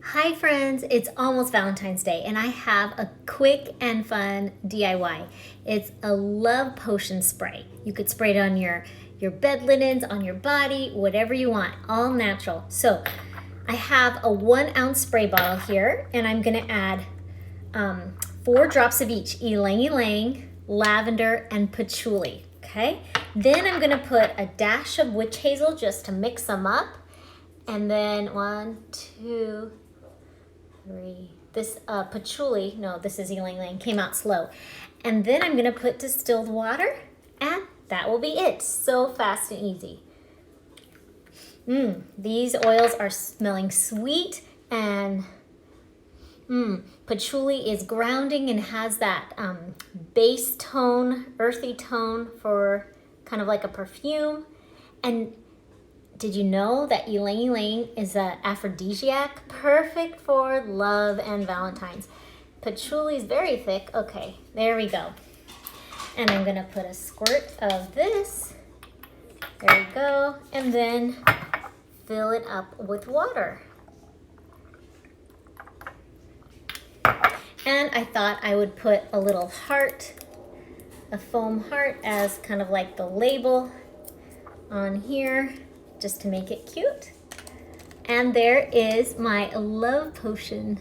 Hi friends, it's almost Valentine's Day and I have a quick and fun DIY. It's a love potion spray. You could spray it on your bed linens, on your body, whatever you want, all natural. So I have a 1 ounce spray bottle here and I'm gonna add 4 drops of each, ylang ylang, lavender, and patchouli, okay? Then I'm gonna put a dash of witch hazel just to mix them up. And then 1, 2, 3. This patchouli, no, this is ylang ylang, came out slow. And then I'm gonna put distilled water, and that will be it. So fast and easy. These oils are smelling sweet, and patchouli is grounding and has that base tone, earthy tone for kind of like a perfume. And did you know that ylang ylang is an aphrodisiac? Perfect for love and Valentine's. Patchouli is very thick. Okay, there we go. And I'm gonna put a squirt of this. There we go. And then fill it up with water. And I thought I would put a little heart, a foam heart, as kind of like the label on here, just to make it cute. And there is my love potion